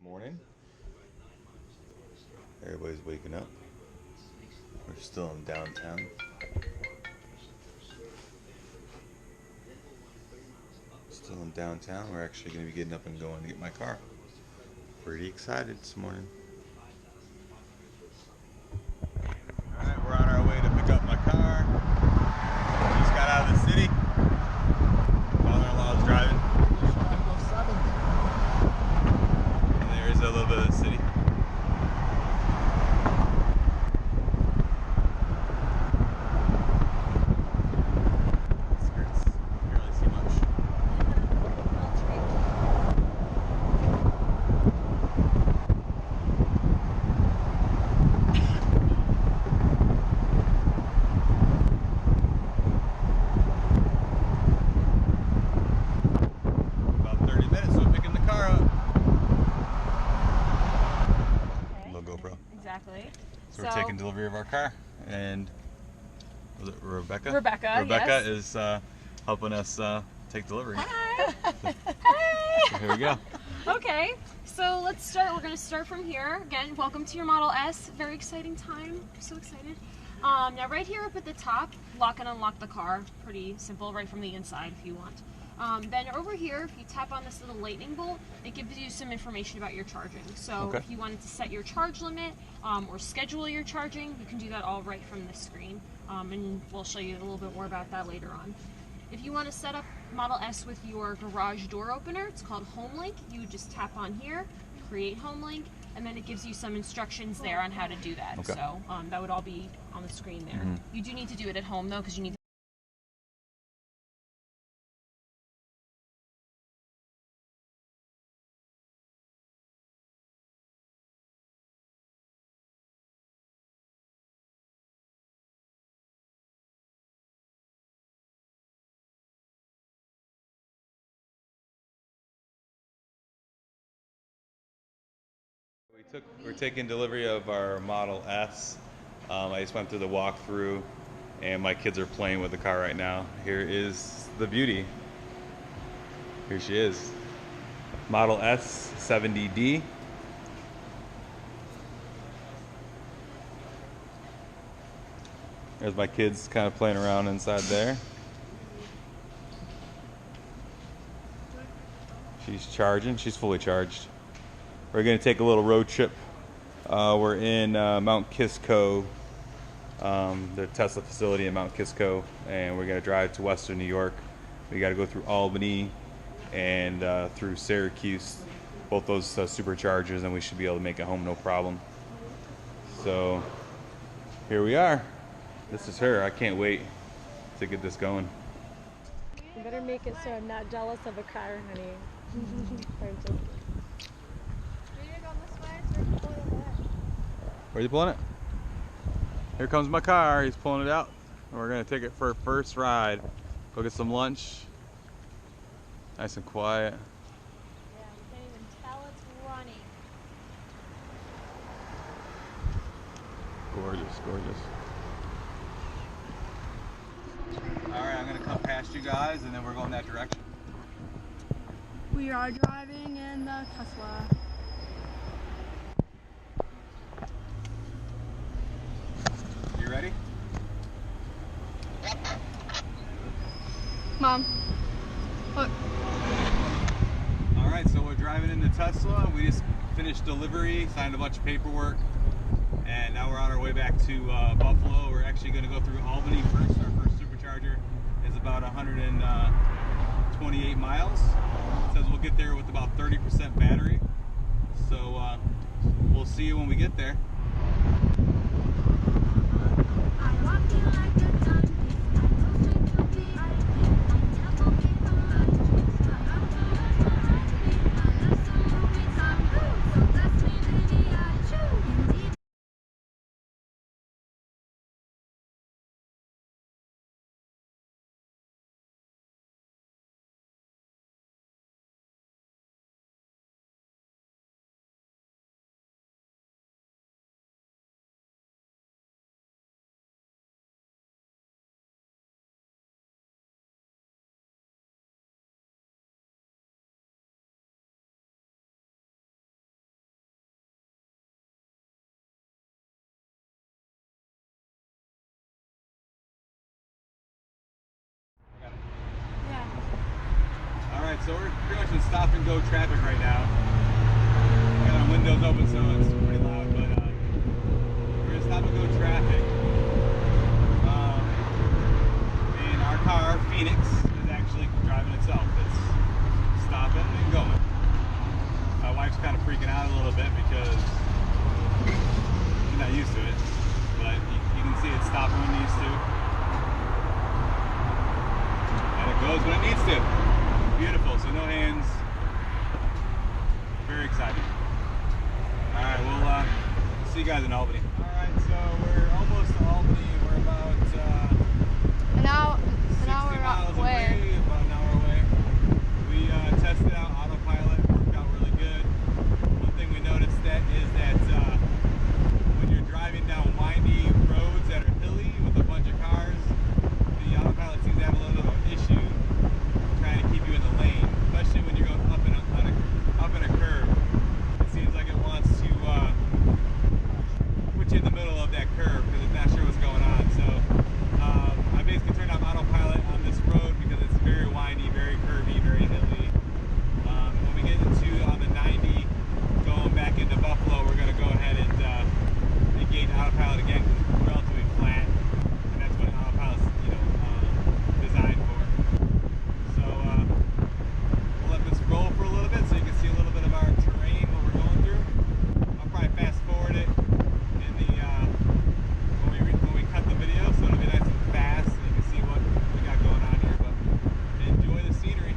Morning. Everybody's waking up. We're still in downtown. Still in downtown. We're actually going to be getting up and going to get my car. Pretty excited this morning. Alright, we're on our way to pick up my car. Just got out of the city. Father-in-law's driving. And there is a little bit of the city. Exactly. So we're taking delivery of our car, and was it Rebecca? Rebecca yes. Is helping us take delivery. Hi. So here we go. Okay, so let's start. We're going to start from here. Again, welcome to your Model S. Very exciting time. I'm so excited. Now right here up at the top, lock and unlock the car. Pretty simple, right from the inside if you want. Then over here, if you tap on this little lightning bolt, it gives you some information about your charging. So if you wanted to set your charge limit or schedule your charging, you can do that all right from this screen. And we'll show you a little bit more about that later on. If you want to set up Model S with your garage door opener, it's called HomeLink. You would just tap on here, create HomeLink, and then it gives you some instructions there on how to do that. Okay. So that would all be on the screen there. You do need to do it at home though, because you need to We're taking delivery of our Model S. I just went through the walkthrough, and my kids are playing with the car right now. Here is the beauty. Here she is. Model S 70D. There's my kids kind of playing around inside there. She's charging. She's fully charged. We're going to take a little road trip. We're in Mount Kisco, the Tesla facility in Mount Kisco, and we're going to drive to Western New York. We got to go through Albany and through Syracuse, both those superchargers, and we should be able to make it home no problem. So here we are. This is her. I can't wait to get this going. You better make it so I'm not jealous of a car, honey. Where are you pulling it? Here comes my car. He's pulling it out. And we're going to take it for a first ride. Go get some lunch. Nice and quiet. Yeah, you can't even tell it's running. Gorgeous, gorgeous. Alright, I'm going to come past you guys and then we're going that direction. We are driving in the Tesla. You ready? Mom, look. Alright, so we're driving in the Tesla. We just finished delivery, signed a bunch of paperwork, and now we're on our way back to Buffalo. We're actually going to go through Albany first. Our first supercharger is about 128 miles. It says we'll get there with about 30% battery. So we'll see you when we get there. So we're pretty much in stop and go traffic right now. Got our windows open, so it's pretty loud, but we're in stop and go traffic. And our car, Phoenix, is actually driving itself. It's stopping and going. My wife's kind of freaking out a little bit because she's not used to it, but you can see it stopping when it needs to. And it goes when it needs to. Beautiful, so no hands. Very exciting. Alright, we'll see you guys in Albany. Alright, so we're almost to Albany. We're about an hour miles away. About an hour away. We tested out Autopilot, worked out really good. One thing we noticed is that when you're driving down windy roads that are hilly with a bunch of cars, the Autopilot seems to have a little bit of an issue trying to keep you in the lane, especially when you're going up in a curve. It seems like it wants to put you in the middle of that curve because it's not sure what's going on. So I basically turned off Autopilot on this road because it's very windy, very curvy, very hilly. When we get into on the 90 going back into Buffalo, we're going to go ahead and engage Autopilot again because it's relatively flat, and that's what Autopilot's designed for. So we'll let this roll for a little bit so you can see a little bit of our terrain, what we're going through. I'll probably fast forward it in the when we cut the video, so it'll be nice and fast so you can see what we got going on here. But enjoy the scenery.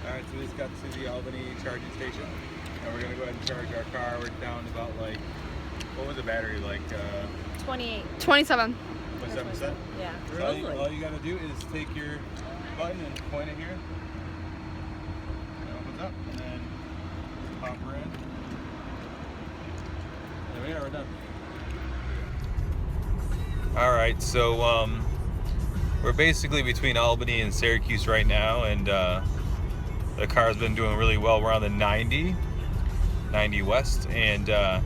Alright, so we just got to the Albany charging station, and we're gonna go ahead and charge our car. We're down about like, what was the battery like? 27. 27%? Yeah. So all you gotta do is take your button and point it here. It opens up, and then pop her in. There we are, we're done. Alright, so we're basically between Albany and Syracuse right now, and the car's been doing really well. We're on the 90 west, and the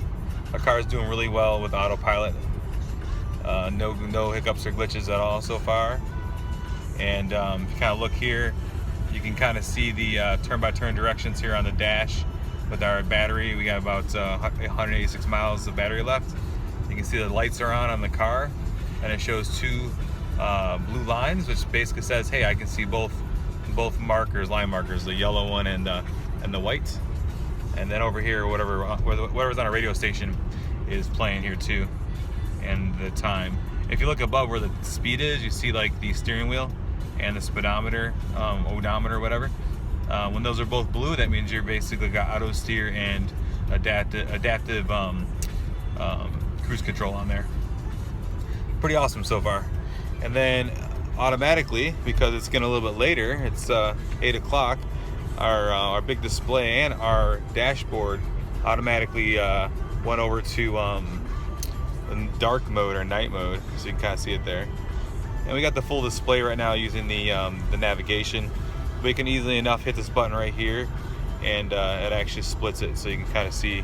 car's doing really well with Autopilot. No hiccups or glitches at all so far. And if you kind of look here, you can kind of see the turn-by-turn directions here on the dash with our battery. We got about 186 miles of battery left. You can see the lights are on the car, and it shows two blue lines, which basically says, hey, I can see both markers, line markers, the yellow one and the white. And then over here, whatever's on a radio station is playing here too, and the time. If you look above where the speed is, you see like the steering wheel and the speedometer, odometer, whatever. When those are both blue, that means you're basically got auto steer and adaptive cruise control on there. Pretty awesome so far. And then automatically, because it's getting a little bit later, it's 8 o'clock, our big display and our dashboard automatically went over to dark mode or night mode, so you can kind of see it there. And we got the full display right now using the navigation. We can easily enough hit this button right here, and it actually splits it, so you can kind of see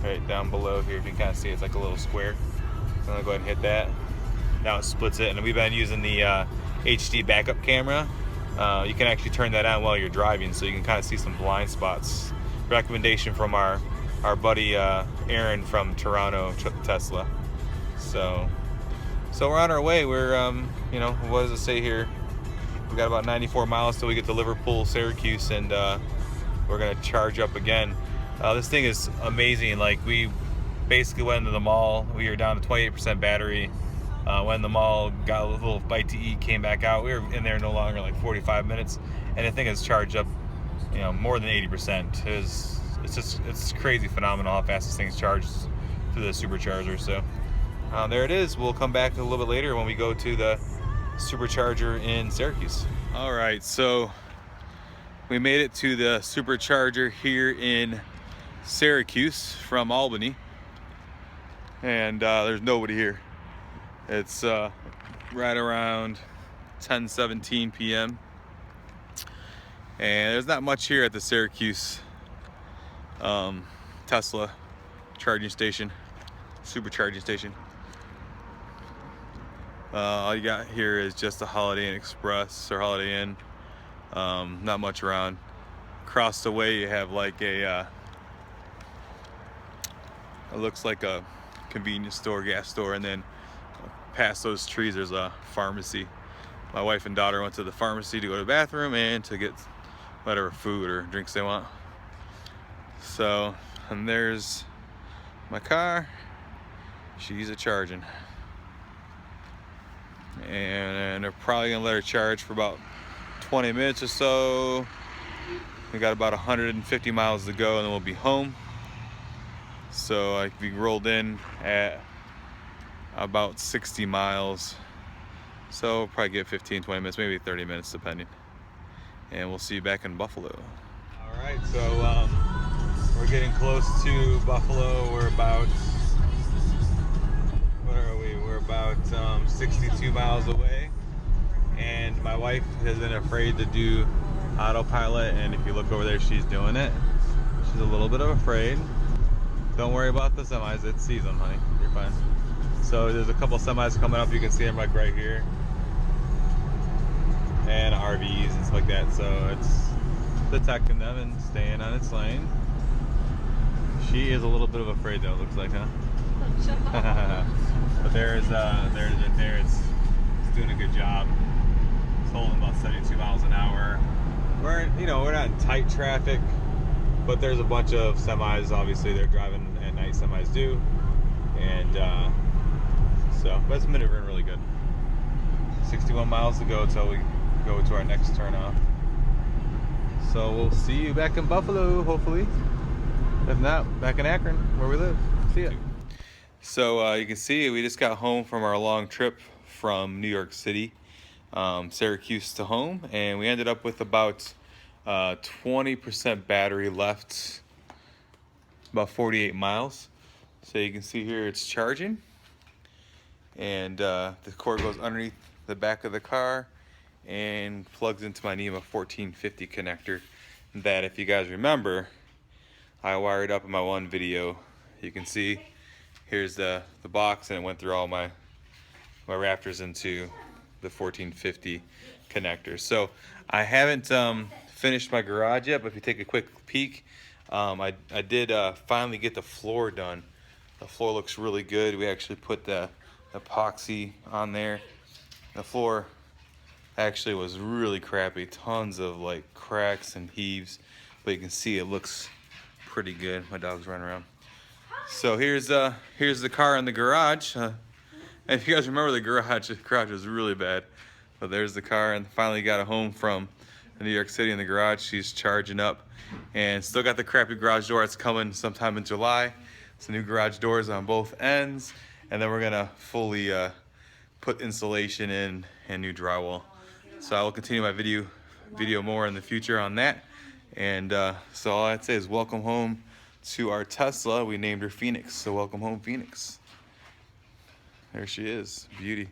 right down below here. If you can kind of see, it's like a little square. So I'm gonna go ahead and hit that. Now it splits it, and we've been using the HD backup camera. You can actually turn that on while you're driving, so you can kind of see some blind spots. Recommendation from our buddy Aaron from Toronto Tesla. So we're on our way. We're what does it say here? We got about 94 miles till we get to Liverpool, Syracuse, and we're gonna charge up again. This thing is amazing. Like, we basically went into the mall. We were down to 28% battery. Went in the mall, got a little bite to eat, came back out. We were in there no longer like 45 minutes, and the thing is charged up, more than 80%. It's crazy phenomenal how fast this thing's charged through the supercharger. So there it is. We'll come back a little bit later when we go to the supercharger in Syracuse. All right, so we made it to the supercharger here in Syracuse from Albany, and there's nobody here. It's right around 10:17 p.m. And there's not much here at the Syracuse Tesla charging station, supercharging station. All you got here is just a Holiday Inn Express or Holiday Inn. Not much around. Across the way you have like a it looks like a convenience store, gas store, and then past those trees there's a pharmacy. My wife and daughter went to the pharmacy to go to the bathroom and to get whatever food or drinks they want. So, and there's my car. She's a charging. And they're probably gonna let her charge for about 20 minutes or so. We got about 150 miles to go and then we'll be home. So we rolled in at about 60 miles. So we'll probably get 15, 20 minutes, maybe 30 minutes depending. And we'll see you back in Buffalo. All right, so we're getting close to Buffalo. We're about, what are we? We're about 62 miles away. And my wife has been afraid to do Autopilot, and if you look over there, she's doing it. She's a little bit afraid. Don't worry about the semis, it sees them, honey. You're fine. So there's a couple semis coming up. You can see them like right here. And RVs and stuff like that. So it's detecting them and staying on its lane. She is a little bit of afraid though, it looks like, huh? But there's it there. It's doing a good job. It's holding about 72 miles an hour. We're not in tight traffic, but there's a bunch of semis. Obviously, they're driving at night. Semis do, and but it's maneuvering really good. 61 miles to go till we go to our next turn off. So we'll see you back in Buffalo, hopefully. If not, back in Akron, where we live. See ya. So you can see we just got home from our long trip from New York City, Syracuse to home, and we ended up with about 20% battery left, about 48 miles. So you can see here it's charging, and the cord goes underneath the back of the car and plugs into my NEMA 1450 connector that, if you guys remember, I wired up in my one video. You can see here's the box, and it went through all my Raptors into the 1450 connector. So I haven't finished my garage yet, but if you take a quick peek, I did finally get the floor done. The floor looks really good. We actually put the epoxy on there. The floor actually was really crappy, tons of like cracks and heaves, but you can see it looks pretty good. My dog's running around. So here's the car in the garage. And if you guys remember, the garage was really bad. But there's the car, and finally got it home from New York City in the garage. She's charging up, and still got the crappy garage door. It's coming sometime in July. It's new garage doors on both ends, and then we're gonna fully put insulation in and new drywall. So I will continue my video more in the future on that. And so all I'd say is welcome home to our Tesla. We named her Phoenix, so welcome home, Phoenix. There she is, beauty.